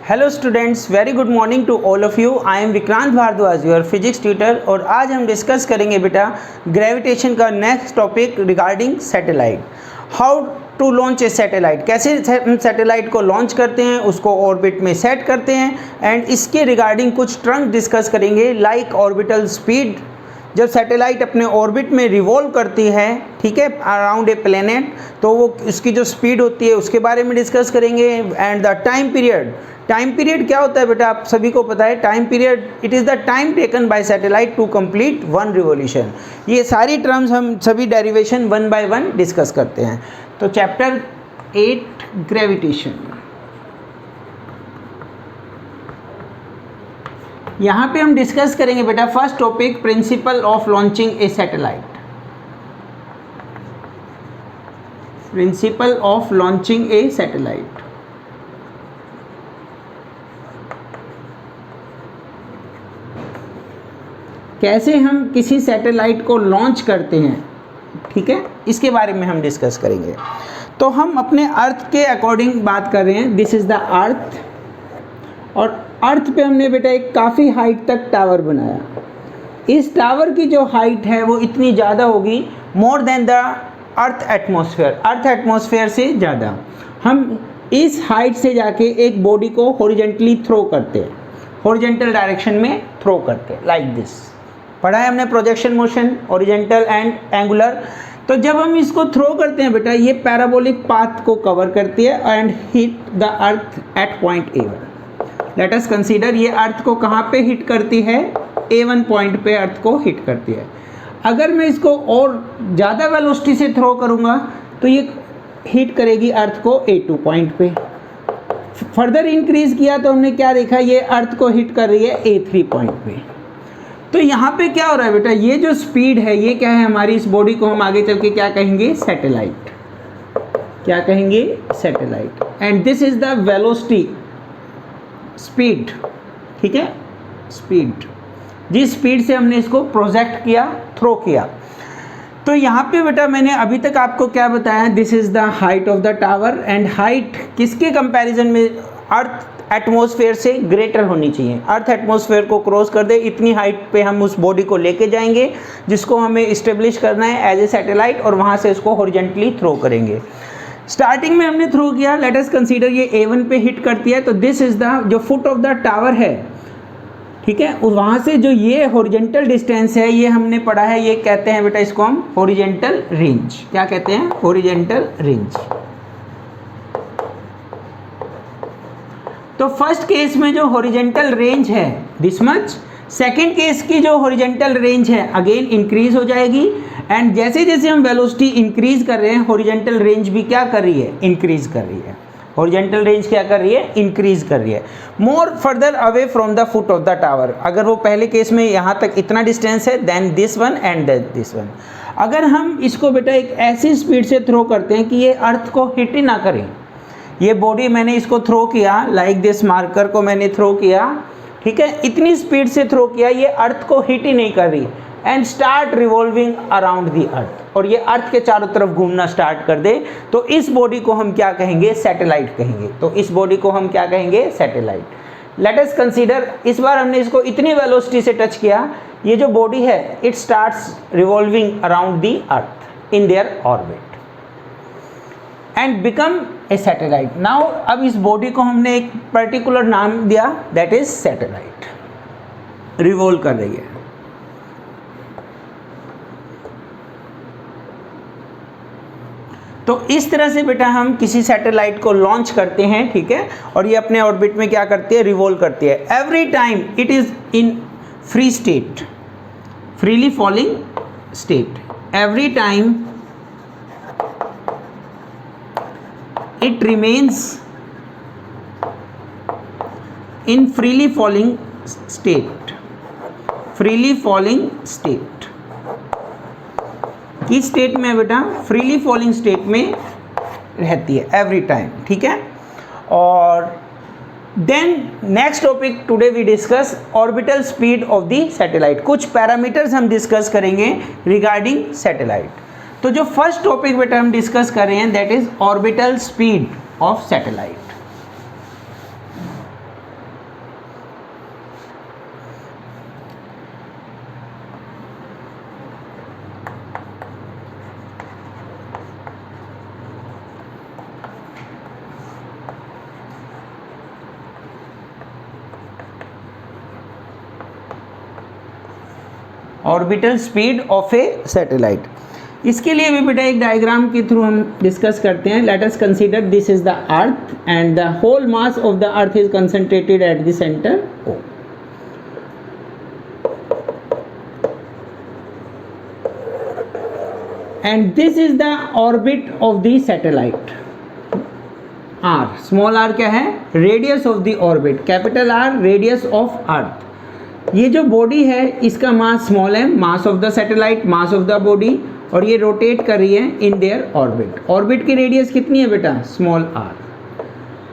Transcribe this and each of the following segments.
Hello students, very good morning to all of you. I am Vikrant Bhardwaj, your physics tutor. और आज हम discuss करेंगे बेटा ग्रेविटेशन का next topic regarding satellite. How to launch a satellite, कैसे satellite को launch करते हैं, उसको ऑर्बिट में सेट करते हैं, एंड इसके रिगार्डिंग कुछ टर्म्स डिस्कस करेंगे लाइक ऑर्बिटल स्पीड। जब सैटेलाइट अपने ऑर्बिट में रिवॉल्व करती है, ठीक है, अराउंड ए प्लेनेट, तो वो उसकी जो स्पीड होती है उसके बारे में डिस्कस करेंगे। And the time period, time period क्या होता है बेटा, आप सभी को पता है। Time period it is the time taken by satellite to complete one revolution. ये सारी टर्म्स हम सभी derivation one by one discuss करते हैं। तो चैप्टर 8 ग्रेविटेशन, यहाँ पे हम डिस्कस करेंगे बेटा first topic principal of launching a satellite. Principal of launching a satellite. कैसे हम किसी सैटेलाइट को लॉन्च करते हैं, ठीक है, इसके बारे में हम डिस्कस करेंगे। तो हम अपने अर्थ के अकॉर्डिंग बात कर रहे हैं। दिस इज़ द अर्थ, और अर्थ पे हमने बेटा एक काफ़ी हाइट तक टावर बनाया। इस टावर की जो हाइट है वो इतनी ज़्यादा होगी, more than the earth atmosphere, earth atmosphere से ज़्यादा। हम इस हाइट से जाके एक बॉडी को हॉरिजेंटली थ्रो करते हैं, हॉरिजेंटल डायरेक्शन में थ्रो करते हैं, लाइक दिस। पढ़ा है हमने projection motion, horizontal and angular. तो जब हम इसको थ्रो करते हैं बेटा, ये पैराबोलिक पाथ को कवर करती है and hit the earth at point A1। Late us consider, ये अर्थ को कहाँ पे हिट करती है, A1 पॉइंट पे अर्थ को हिट करती है। अगर मैं इसको और ज़्यादा वेलोसिटी से थ्रो करूँगा तो ये हिट करेगी अर्थ को A2 पॉइंट पे। फर्दर इंक्रीज किया तो हमने क्या देखा, ये अर्थ को हिट कर रही है A3 पॉइंट पे। तो यहाँ पे क्या हो रहा है बेटा, ये जो स्पीड है ये क्या है हमारी, इस बॉडी को हम आगे चल के क्या कहेंगे, सैटेलाइट। क्या कहेंगे, satellite. And this is the velocity, speed, ठीक है, स्पीड, जिस स्पीड से हमने इसको प्रोजेक्ट किया, थ्रो किया। तो यहाँ पे बेटा मैंने अभी तक आपको क्या बताया, this is the height of the tower. And height किसके कंपैरिजन में, अर्थ एटमॉस्फेयर से ग्रेटर होनी चाहिए। अर्थ एटमॉस्फेयर को क्रॉस कर दे, इतनी हाइट पे हम उस बॉडी को लेके जाएंगे जिसको हमें इस्टेब्लिश करना है एज ए सैटेलाइट, और वहाँ से उसको हॉरिजेंटली थ्रो करेंगे। स्टार्टिंग में हमने थ्रो किया, लेट अस कंसीडर ये A1 पे हिट करती है, तो दिस इज द जो फुट ऑफ द टावर है, ठीक है, वहाँ से जो ये हॉरिजेंटल डिस्टेंस है ये हमने पढ़ा है, ये कहते हैं बेटा इसको हम हॉरिजेंटल रेंज। क्या कहते हैं, हॉरिजेंटल रेंज। तो फर्स्ट केस में जो हॉरिजेंटल रेंज है दिस मच, सेकेंड केस की जो हॉरिजेंटल रेंज है अगेन इंक्रीज हो जाएगी। एंड जैसे जैसे हम वेलोसिटी इंक्रीज कर रहे हैं, हॉरिजेंटल रेंज भी क्या कर रही है, इंक्रीज कर रही है। हॉरिजेंटल रेंज क्या कर रही है, इंक्रीज कर रही है, मोर further away from the foot of the tower. अगर वो पहले केस में यहाँ तक इतना डिस्टेंस है, then this one and this one. अगर हम इसको बेटा एक ऐसी स्पीड से थ्रो करते हैं कि ये अर्थ को हिट ही ना करें, ये बॉडी मैंने इसको थ्रो किया, लाइक दिस मार्कर को मैंने थ्रो किया, ठीक है, इतनी स्पीड से थ्रो किया, ये अर्थ को हिट ही नहीं कर रही, and start revolving around the earth, और ये अर्थ के चारों तरफ घूमना स्टार्ट कर दे, तो इस बॉडी को हम क्या कहेंगे, सैटेलाइट कहेंगे। तो इस बॉडी को हम क्या कहेंगे, सैटेलाइट। लेट अस कंसीडर, इस बार हमने इसको इतनी वेलोसिटी से टच किया, ये जो बॉडी है it starts revolving around the earth in their orbit and become a satellite. Now अब इस बॉडी को हमने एक पर्टिकुलर नाम दिया, दैट इज सैटेलाइट, रिवॉल्व कर रही है। तो इस तरह से बेटा हम किसी सैटेलाइट को लॉन्च करते हैं, ठीक है, और ये अपने ऑर्बिट में क्या करती है, रिवॉल्व करती है। Every time it is in free state, freely falling state. Every time it remains in freely falling state, freely falling state। किस स्टेट में बेटा, फ्रीली फॉलिंग स्टेट में रहती है एवरी टाइम, ठीक है। और then next topic today we discuss orbital speed of the satellite. कुछ पैरामीटर्स हम डिस्कस करेंगे रिगार्डिंग सैटेलाइट। तो जो फर्स्ट टॉपिक बेटा हम डिस्कस कर रहे हैं that is orbital speed of satellite. Orbital speed of a satellite. इसके लिए भी बेटा एक डायग्राम के थ्रू हम डिस्कस करते हैं। Let us consider this is the earth and the whole mass of the earth is concentrated at the centre O। And this is the orbit of the satellite R। Small r क्या है? Radius of the orbit. Capital R radius of earth. ये जो body है इसका mass small m, mass of the satellite, mass of the body, और ये rotate कर रही है इन देयर ऑर्बिट। ऑर्बिट की रेडियस कितनी है बेटा? Small r।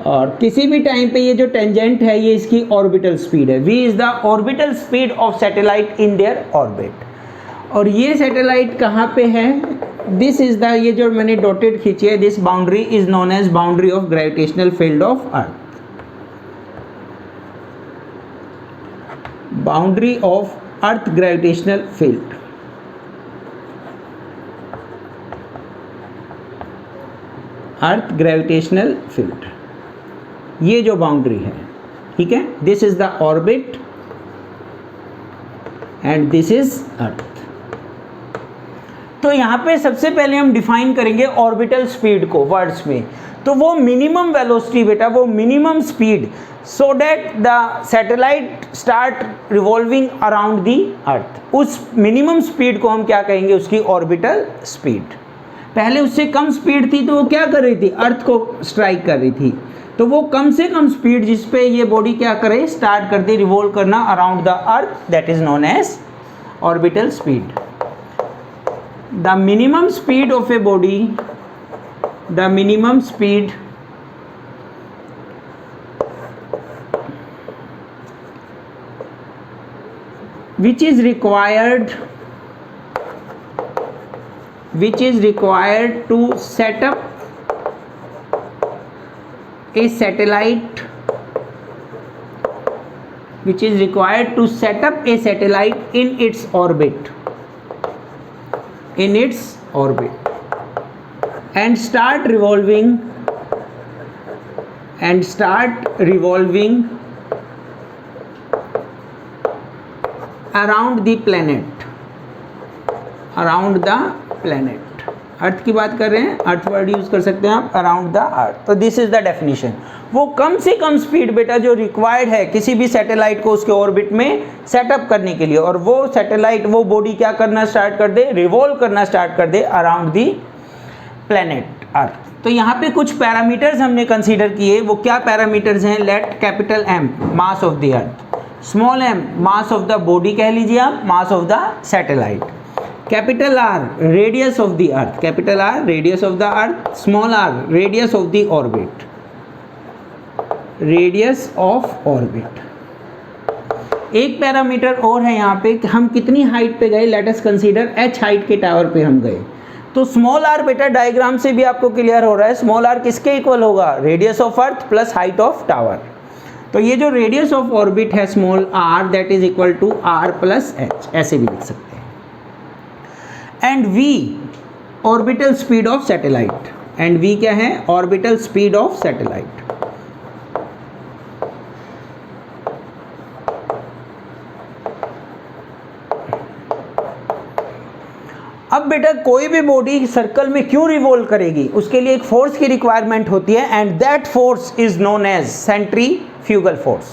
और किसी भी टाइम पे ये जो टेंजेंट है ये इसकी ऑर्बिटल स्पीड है। v is the orbital speed of satellite in their orbit. और ये सैटेलाइट कहाँ पे है? दिस इज द, ये जो मैंने डॉटेड खींची है, this boundary is known as boundary of gravitational field of earth. Boundary of earth gravitational field. Earth gravitational field, ये जो बाउंड्री है, ठीक है। This is the orbit and this is earth. तो यहाँ पे सबसे पहले हम डिफाइन करेंगे ऑर्बिटल स्पीड को वर्ड्स में। तो वो मिनिमम वेलोसिटी बेटा, वो minimum speed so that the satellite start revolving around the अर्थ। उस मिनिमम स्पीड को हम क्या कहेंगे? उसकी ऑर्बिटल स्पीड। पहले उससे कम स्पीड थी तो वो क्या कर रही थी? अर्थ को स्ट्राइक कर रही थी। तो वो कम से कम स्पीड जिस पे ये बॉडी क्या करे? स्टार्ट कर दे रिवॉल्व करना around the earth, that is known as orbital speed. The minimum speed of a body, the minimum speed which is required to set up a satellite, which is required to set up a satellite in its orbit, and start revolving around the planet, अर्थ की बात कर रहे हैं, अर्थ word use कर सकते हैं आप, around the अर्थ। तो दिस इज द डेफिनेशन। वो कम से कम स्पीड बेटा जो रिक्वायर्ड है किसी भी सैटेलाइट को उसके ऑर्बिट में सेटअप करने के लिए, और वो सैटेलाइट, वो बॉडी क्या करना स्टार्ट कर दे? रिवॉल्व करना स्टार्ट कर दे अराउंड द प्लेनेट अर्थ। तो यहाँ पे कुछ पैरामीटर्स हमने कंसीडर किए। वो क्या पैरामीटर्स हैं? Let capital M mass of the earth, small m mass of the body कह लीजिए आप, मास of the satellite, capital R radius of the earth, capital R radius of the earth, small r radius of the orbit, radius of orbit. एक parameter और है यहाँ पे, हम कितनी हाइट पे गए? Late us consider h height के टावर पे हम गए। तो स्मॉल r बेटा डायग्राम से भी आपको क्लियर हो रहा है, स्मॉल r किसके इक्वल होगा? Radius of earth plus height of tower. तो ये जो रेडियस ऑफ ऑर्बिट है small r, that is equal to r plus h, ऐसे भी लिख सकते हैं। And v orbital speed of satellite, and v क्या है? Orbital speed of satellite. अब बेटा कोई भी बॉडी सर्कल में क्यों रिवॉल्व करेगी? उसके लिए एक फोर्स की रिक्वायरमेंट होती है, and that force is known as centrifugal force,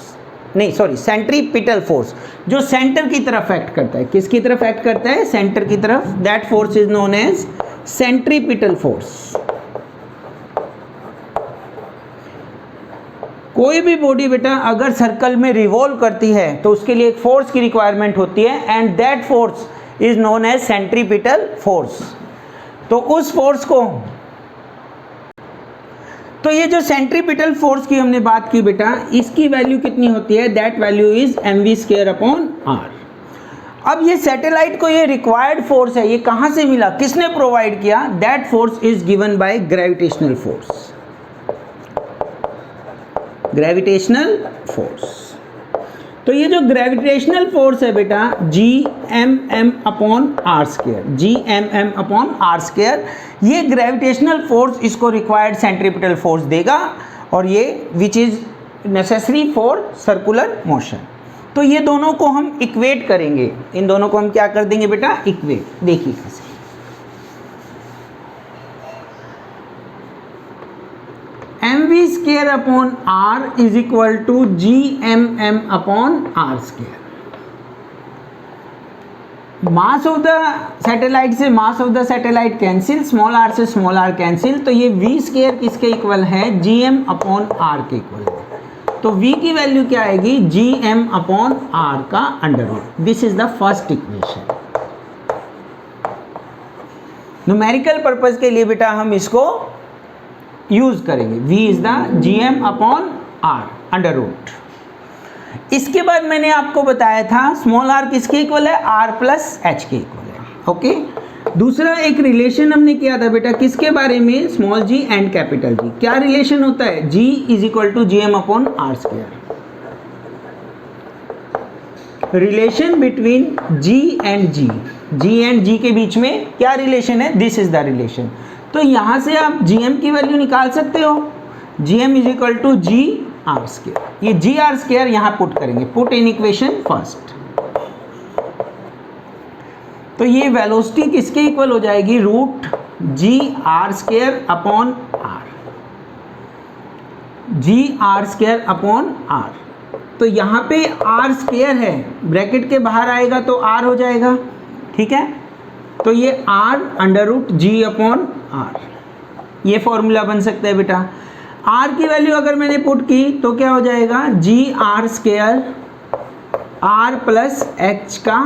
नहीं सॉरी सेंट्रीपिटल फोर्स, जो सेंटर की तरफ एक्ट करता है। किसकी तरफ एक्ट करता है? सेंटर की तरफ। That force is known as centripetal force. कोई भी बॉडी बेटा अगर सर्कल में रिवॉल्व करती है तो उसके लिए एक फोर्स की रिक्वायरमेंट होती है, and that force is known as centripetal force. तो उस फोर्स को, तो ये जो सेंट्रीपिटल फोर्स की हमने बात की बेटा, इसकी वैल्यू कितनी होती है? That value is mv²/r। अब ये सैटेलाइट को ये रिक्वायर्ड फोर्स है, ये कहाँ से मिला? किसने प्रोवाइड किया? That force is given by gravitational force, gravitational force. तो ये जो ग्रेविटेशनल फोर्स है बेटा Gmm/r², ये ग्रेविटेशनल फोर्स इसको रिक्वायर्ड सेंट्रीपिटल फोर्स देगा, और ये which is necessary for circular motion. तो ये दोनों को हम इक्वेट करेंगे, इन दोनों को हम क्या कर देंगे बेटा, इक्वेट। देखिए कैसे, mv square upon r is equal to gmm upon r square. Mass of the satellite से mass of the satellite cancel, small r से स्मॉल r कैंसिल, तो ये v स्क्वायर किसके इक्वल है, gm अपॉन r के equal है। तो v की वैल्यू क्या आएगी, gm अपॉन r का under root. This is the first equation. Numerical purpose के लिए बेटा हम इसको यूज करेंगे, v is the gm upon r under root. इसके बाद मैंने आपको बताया था स्मॉल r किसके इक्वल है, r प्लस h के इक्वल है। ओके, दूसरा एक रिलेशन हमने किया था बेटा किसके बारे में, small g and capital G। क्या रिलेशन होता है, g is equal to gm upon r square. Relation between g and g के बीच में क्या रिलेशन है, दिस इज द रिलेशन। तो यहां से आप gm की वैल्यू निकाल सकते हो, gm is equal to g r square. ये जी आर स्क्वायर यहां पुट करेंगे, पुट इन इक्वेशन फर्स्ट। तो ये वेलोसिटी किसके इक्वल हो जाएगी, root ji are square upon R, G are square upon R. तो यहां पे आर स्क्वायर है, ब्रैकेट के बाहर आएगा तो आर हो जाएगा, ठीक है। तो ये R under root ji upon are, ये फॉर्मूला बन सकता है बेटा। r की वैल्यू अगर मैंने पुट की तो क्या हो जाएगा, g are square r plus H का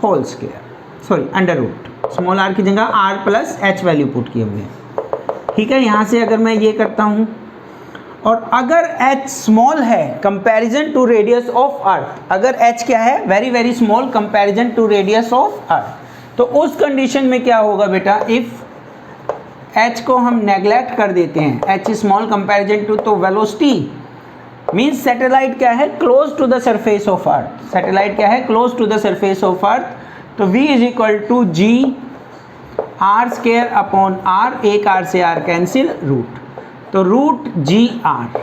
whole square, sorry under root, small r की जगह r plus H value put की हमने, ठीक है। यहाँ से अगर मैं ये करता हूँ, और अगर h स्मॉल है comparison to radius of earth, अगर h क्या है, very very small comparison to radius of earth, तो उस कंडीशन में क्या होगा बेटा, इफ़ h को हम नेग्लेक्ट कर देते हैं, h स्मॉल कंपैरिजन टू, तो वेलोसिटी मींस सैटेलाइट क्या है, close to the surface of earth, satellite क्या है, close to the surface of earth. तो v is equal to g are square upon r, एक r से r कैंसिल, रूट, तो root जी r.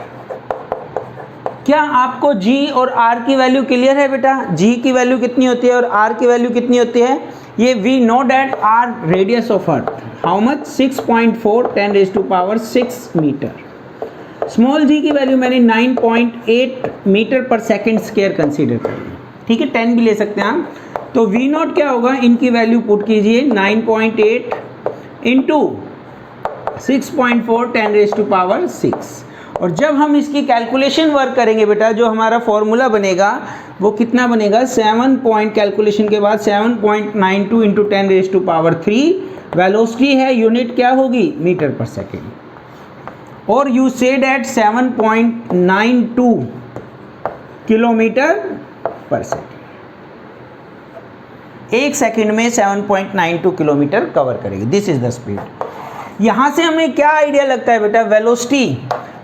क्या आपको g और r की वैल्यू क्लियर है बेटा, g की वैल्यू कितनी होती है और r की वैल्यू कितनी होती है। ये we know that R radius of earth how much, 6.4 10⁻⁶ metre. Small g की वैल्यू मैंने 9.8 मीटर पर सेकेंड स्क्वायर कंसीडर कर ली, ठीक है, 10 भी ले सकते हैं आप। तो वी नॉट क्या होगा, इनकी वैल्यू पुट कीजिए, 9.8 इंटू 6.4 10⁻⁶। और जब हम इसकी कैलकुलेशन वर्क करेंगे बेटा, जो हमारा फॉर्मूला बनेगा वो कितना बनेगा, 7 पॉइंट कैलकुलेशन के बाद 7.92 इंटू 10⁻3। वेलोसिटी है, यूनिट क्या होगी, मीटर पर सेकेंड, और यू से डैट 7.92 किलोमीटर पर सेकेंड, एक सेकेंड में 7.92 किलोमीटर कवर करेगी, दिस इज द स्पीड। यहां से हमें क्या आइडिया लगता है बेटा, वेलोसिटी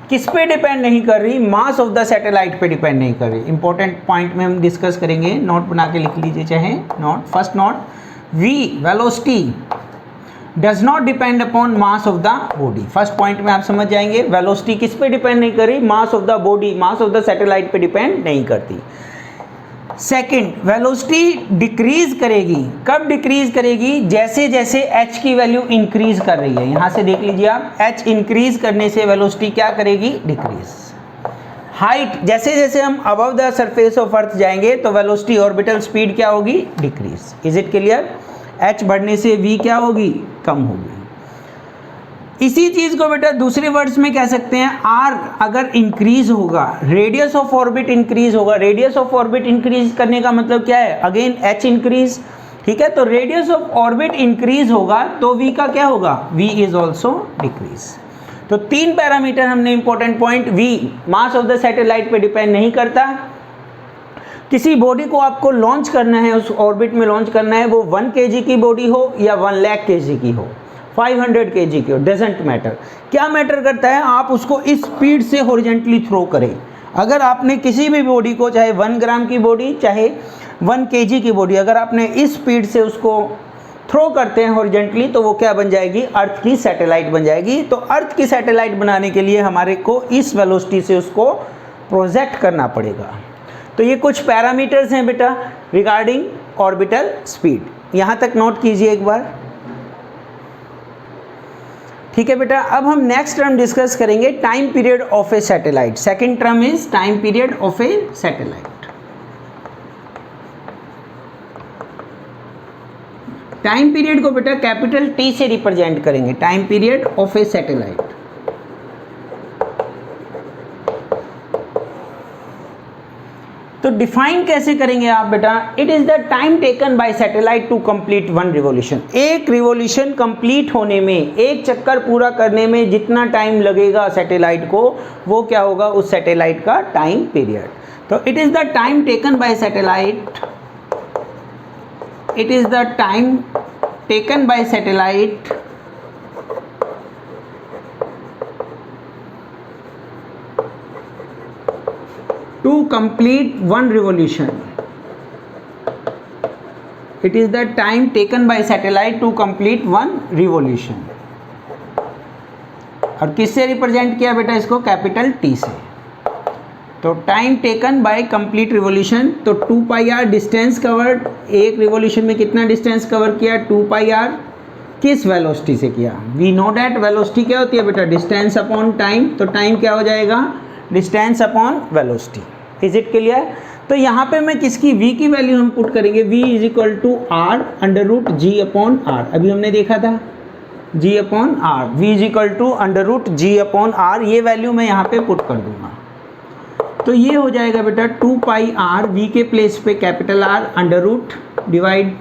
किस पे डिपेंड नहीं कर रही, मास ऑफ द सैटेलाइट पे डिपेंड नहीं कर रही। इंपॉर्टेंट पॉइंट में हम डिस्कस करेंगे, नोट बना के लिख लीजिए चाहे note, first note, we velocity does not depend upon mass of the body. First point में आप समझ जाएंगे, वेलोसिटी किस पे डिपेंड नहीं कर रही, मास of the body, mass of the satellite पे डिपेंड नहीं करती। सेकंड, वेलोसिटी डिक्रीज करेगी, कब डिक्रीज करेगी, जैसे जैसे h की वैल्यू इंक्रीज कर रही है। यहां से देख लीजिए आप, h इंक्रीज करने से वेलोसिटी क्या करेगी, डिक्रीज। हाइट, जैसे जैसे हम अबव द सरफेस ऑफ अर्थ जाएंगे तो वेलोसिटी ऑर्बिटल स्पीड क्या होगी, decrease. Is it clear, h बढ़ने से v क्या होगी, कम होगी। इसी चीज को बेटा दूसरे वर्ड्स में कह सकते हैं, r अगर इंक्रीज होगा, रेडियस ऑफ ऑर्बिट इंक्रीज होगा। रेडियस ऑफ ऑर्बिट इंक्रीज करने का मतलब क्या है, अगेन h इंक्रीज, ठीक है। तो रेडियस ऑफ ऑर्बिट इंक्रीज होगा तो v का क्या होगा, v इज ऑल्सो डिक्रीज। तो तीन पैरामीटर हमने important point, v mass of the satellite पे डिपेंड नहीं करता। किसी बॉडी को आपको लॉन्च करना है, उस ऑर्बिट में लॉन्च करना है, वो 1 kg की बॉडी हो या 1 लाख kg की हो, 500 kg की हो, डजेंट मैटर। क्या मैटर करता है, आप उसको इस स्पीड से हॉरिजॉन्टली थ्रो करें। अगर आपने किसी भी बॉडी को, चाहे 1 ग्राम की बॉडी चाहे 1 kg की बॉडी, अगर आपने इस स्पीड से उसको थ्रो करते हैं हॉरिजॉन्टली, तो वो क्या बन जाएगी, अर्थ की सैटेलाइट बन जाएगी। तो अर्थ की सैटेलाइट बनाने के लिए हमारे को इस वेलोसिटी से उसको प्रोजेक्ट करना पड़ेगा। तो ये कुछ पैरामीटर्स हैं बेटा रिगार्डिंग ऑर्बिटल स्पीड, यहाँ तक नोट कीजिए एक बार। ठीक है बेटा, अब हम नेक्स्ट टर्म डिस्कस करेंगे time period of a satellite. Second term is time period of a satellite. Time period को बेटा कैपिटल टी से रिप्रेजेंट करेंगे, time period of a satellite. तो डिफाइन कैसे करेंगे आप बेटा? It is the time taken by satellite to complete one revolution. एक रिवॉल्यूशन कंप्लीट होने में, एक चक्कर पूरा करने में जितना टाइम लगेगा सैटेलाइट को, वो क्या होगा? उस सैटेलाइट का टाइम पीरियड। तो it is the time taken by satellite, it is the time taken by satellite to complete one revolution. It is the time taken by satellite to complete one revolution. और किससे represent किया बेटा इसको? Capital T से। तो time taken bye complete revolution, तो 2 pi are distance covered. एक revolution में कितना डिस्टेंस कवर किया? 2 पाई आर। किस वेलोसिटी से किया? वी नो डैट वेलोसिटी क्या होती है बेटा? Distance upon time. तो टाइम क्या हो जाएगा? Distance upon velocity. Is it clear? तो यहाँ पे मैं किसकी v की वैल्यू हम पुट करेंगे, v is equal to r under root ji upon r. अभी हमने देखा था g upon r, v is equal to under root ji upon are. ये वैल्यू मैं यहाँ पे पुट कर दूंगा। तो ये हो जाएगा बेटा 2 पाई आर, वी के प्लेस पे capital R under root divide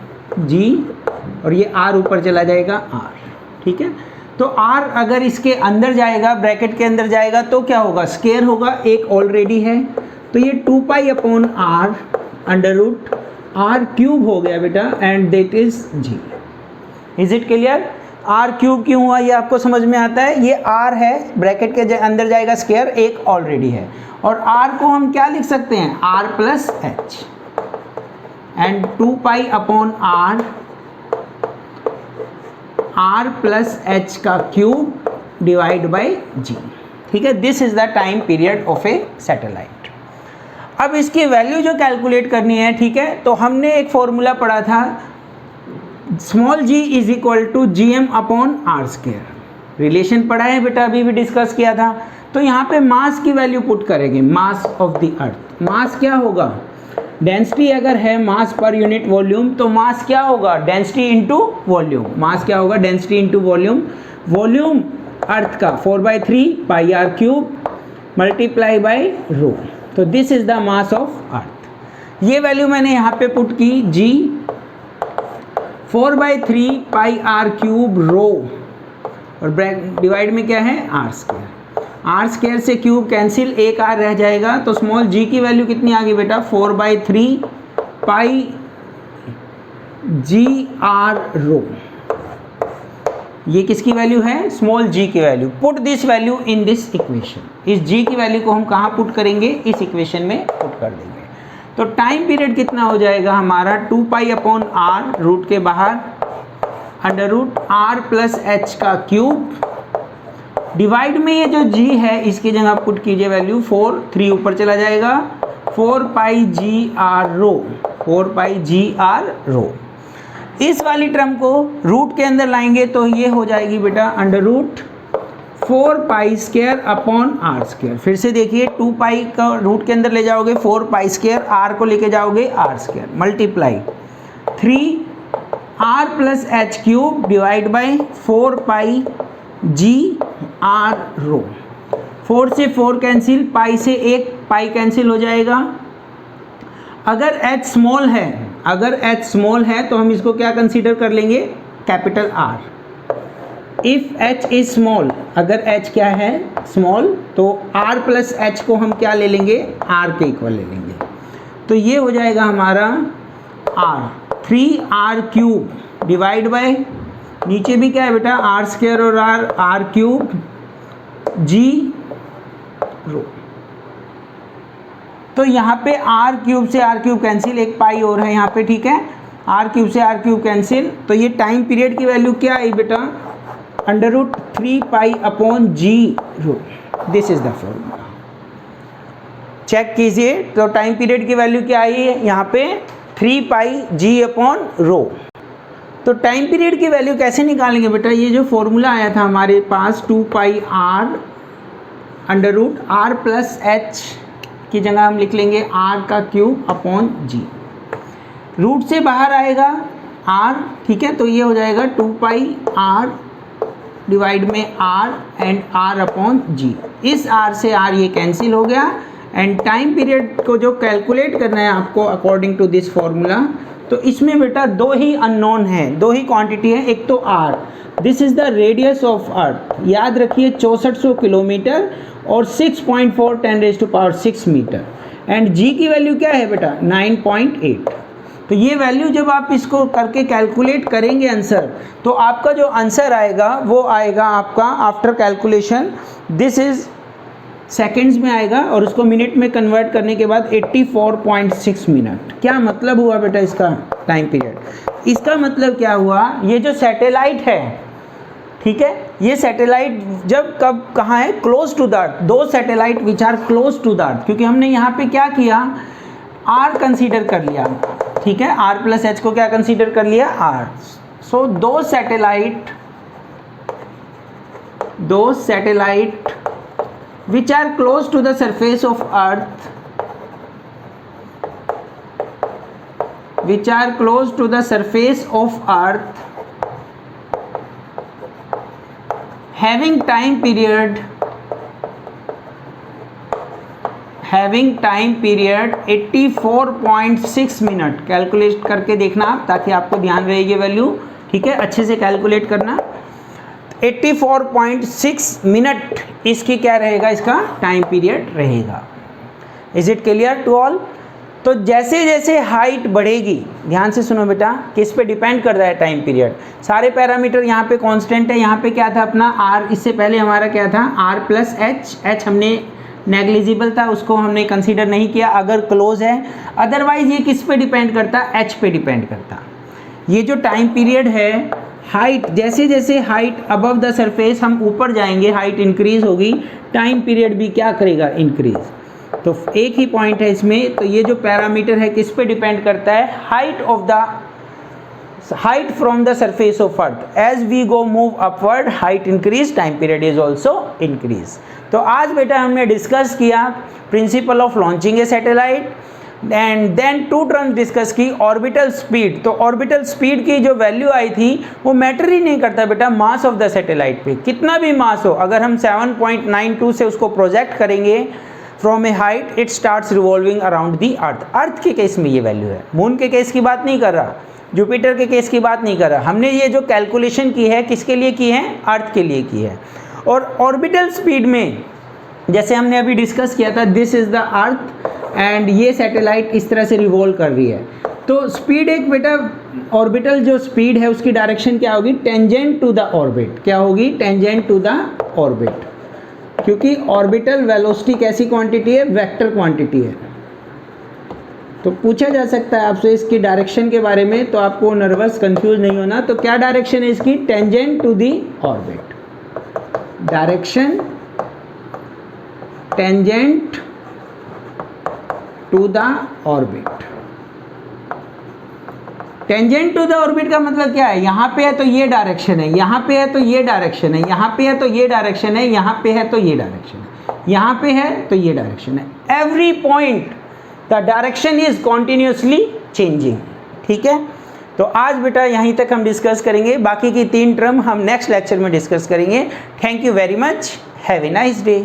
g, और ये आर ऊपर चला जाएगा आर। ठीक है, तो आर अगर इसके अंदर जाएगा, ब्रैकेट के अंदर जाएगा, तो क्या होगा? स्क्वायर होगा, एक ऑलरेडी है। तो ये 2 pi upon r under root r cube हो गया बेटा, and that is g. Is it clear? R cube क्यों हुआ ये आपको समझ में आता है? ये आर है, ब्रैकेट के अंदर जाएगा स्क्वायर, एक ऑलरेडी है। और r को हम क्या लिख सकते हैं? r plus H, and 2 pi upon r plus H का क्यूब डिवाइड बाई जी। ठीक है, this is the time period of a satellite. अब इसकी वैल्यू जो कैलकुलेट करनी है, ठीक है, तो हमने एक फॉर्मूला पढ़ा था, small g is equal to g m upon r square. Relation पढ़ा है बेटा, अभी भी डिस्कस किया था। तो यहाँ पे मास की वैल्यू पुट करेंगे, मास ऑफ द अर्थ। मास क्या होगा? डेंसिटी अगर है मास पर यूनिट वॉल्यूम, तो मास क्या होगा? Density into volume. मास क्या होगा? Density into volume. वॉल्यूम अर्थ का 4/3 पाई आर क्यूब मल्टीप्लाई बाय रो। तो this is the mass of earth. ये वैल्यू मैंने यहाँ पे पुट की, जी 4/3 पाई आर क्यूब रो, और डिवाइड में क्या है? R square. आर स्क्वायर से क्यूब कैंसिल, एक आर रह जाएगा। तो स्मॉल जी की वैल्यू कितनी आ गई बेटा? 4/3 पाई जी आर रो। ये किसकी वैल्यू है? स्मॉल जी की value. Put this value in this equation. इस जी की वैल्यू को हम कहाँ पुट करेंगे? इस इक्वेशन में पुट कर देंगे। तो टाइम पीरियड कितना हो जाएगा हमारा? 2 पाई अपॉन आर, रूट के बाहर, under root are plus H का क्यूब डिवाइड में ये जो g है इसकी जगह पुट कीजिए वैल्यू 4, 3 ऊपर चला जाएगा, 4 pi g R rho, 4 pi g R रो। इस वाली टर्म को रूट के अंदर लाएंगे तो ये हो जाएगी बेटा under root 4 pi square upon r square. फिर से देखिए, 2 पाई का रूट के अंदर ले जाओगे 4 पाई स्क्वायर, आर को लेके जाओगे R square, multiply 3 R plus H cube divide by 4 pi g R rho. 4 से 4 कैंसिल, पाई से 1 पाई कैंसिल हो जाएगा। अगर h स्मॉल है, अगर h स्मॉल है तो हम इसको क्या कंसीडर कर लेंगे? Capital R। If h is small, अगर h क्या है? स्मॉल, तो r प्लस h को हम क्या ले लेंगे? r के इक्वल ले लेंगे। तो ये हो जाएगा हमारा r 3r cube divide by, नीचे भी क्या है बेटा? आर स्क्वायर और आर क्यूब जी रो। तो यहाँ पे आर क्यूब से आर क्यूब कैंसिल, एक पाई और है यहाँ पे, ठीक है, आर क्यूब से आर क्यूब कैंसिल। तो ये टाइम पीरियड की वैल्यू क्या आई बेटा? Under root 3 pi upon g row. This is the formula. Check कीजिए। तो टाइम पीरियड की वैल्यू क्या आई है यहाँ पे 3 पाई जी अपॉन रो। तो टाइम पीरियड की वैल्यू कैसे निकालेंगे बेटा, ये जो फॉर्मूला आया था हमारे पास 2 pi R under root are plus H की जगह हम लिख लेंगे आर का क्यूब अपॉन जी। रूट से बाहर आएगा आर, ठीक है, तो ये हो जाएगा 2 पाई आर डिवाइड में आर एंड आर अपॉन जी। इस आर से आर ये कैंसिल हो गया एंड टाइम पीरियड को जो कैलकुलेट करना है आपको अकॉर्डिंग टू दिस फॉर्मूला, तो इसमें बेटा दो ही अननोन है, दो ही क्वांटिटी है। एक तो r, this is the radius of earth, याद रखिए 6400 किलोमीटर और 6.4 10⁻⁶ मीटर। एंड जी की वैल्यू क्या है बेटा 9.8। तो ये वैल्यू जब आप इसको करके कैलकुलेट करेंगे आंसर, तो आपका जो आंसर आएगा वो आएगा आपका after calculation, this is seconds में आएगा और उसको मिनट में कन्वर्ट करने के बाद 84.6 मिनट। क्या मतलब हुआ बेटा इसका टाइम पीरियड? इसका मतलब क्या हुआ, ये जो सैटेलाइट है, ठीक है, ये सैटेलाइट जब कब कहाँ है, क्लोज टू द अर्थ, दो satellite which are close to the earth, क्योंकि हमने यहाँ पे क्या किया, आर कंसीडर कर लिया, ठीक है, आर प्लस एच को क्या कंसीडर कर लिया, आर। सो दो satellite which are close to the surface of earth, which are close to the surface of earth, having time period 84.6 minute. Calculate करके देखना आप, ताकि आपको ध्यान रहे ये वैल्यू, ठीक है, अच्छे से कैलकुलेट करना। 84.6 मिनट इसकी क्या रहेगा, इसका टाइम पीरियड रहेगा। Is it clear to all? तो जैसे जैसे हाइट बढ़ेगी, ध्यान से सुनो बेटा, किस पे डिपेंड कर रहा है टाइम पीरियड, सारे पैरामीटर यहाँ पे कांस्टेंट है। यहाँ पे क्या था अपना आर, इससे पहले हमारा क्या था आर प्लस एच, एच हमने नेग्लिजिबल था, उसको हमने कंसीडर नहीं किया अगर क्लोज है। अदरवाइज ये किस पे डिपेंड करता, एच पे डिपेंड करता। ये जो टाइम पीरियड है, हाइट जैसे जैसे हाइट अबव द सरफेस हम ऊपर जाएंगे, हाइट इंक्रीज होगी, टाइम पीरियड भी क्या करेगा, इंक्रीज। तो एक ही पॉइंट है इसमें, तो ये जो पैरामीटर है किस पे डिपेंड करता है, height from the surface of earth. As we go move upward, height increase, time period is also increase. तो आज बेटा हमने डिस्कस किया principle of launching a satellite and then two terms discuss की, ऑर्बिटल स्पीड। तो orbital speed की जो value आई थी वो मैटर ही नहीं करता बेटा मास ऑफ द सैटेलाइट पे, कितना भी मास हो, अगर हम 7.92 से उसको प्रोजेक्ट करेंगे from a height, it starts revolving around the earth. Earth के केस में ये वैल्यू है, मून के केस की बात नहीं कर रहा, जुपिटर के केस की बात नहीं कर रहा। हमने ये जो कैलकुलेशन की है किसके लिए की है, अर्थ के लिए की है। और ऑर्बिटल स्पीड में जैसे हमने अभी डिस्कस किया था, this is the earth and ये सैटेलाइट इस तरह से रिवॉल्व कर रही है। तो स्पीड एक बेटा, ऑर्बिटल जो स्पीड है उसकी डायरेक्शन क्या होगी, टेंजेंट टू द ऑर्बिट। क्या होगी, टेंजेंट टू द ऑर्बिट, क्योंकि ऑर्बिटल वेलोसिटी कैसी क्वांटिटी है, वेक्टर क्वांटिटी है। तो पूछा जा सकता है आपसे इसकी डायरेक्शन के बारे में, तो आपको नर्वस कंफ्यूज नहीं होना। तो क्या डायरेक्शन है इसकी, tangent to the orbit, direction tangent to the orbit. Tangent to the orbit का मतलब क्या है, यहाँ पे है तो ये डायरेक्शन है, यहाँ पे है तो ये डायरेक्शन है, यहाँ पे है तो ये डायरेक्शन है, यहाँ पे है तो ये डायरेक्शन है, यहाँ पे है तो ये डायरेक्शन है। Every point the direction is continuously changing, ठीक है। तो आज बेटा यहीं तक हम डिस्कस करेंगे, बाकी की 3 टर्म हम नेक्स्ट लेक्चर में डिस्कस करेंगे। Thank you very much, have a nice day.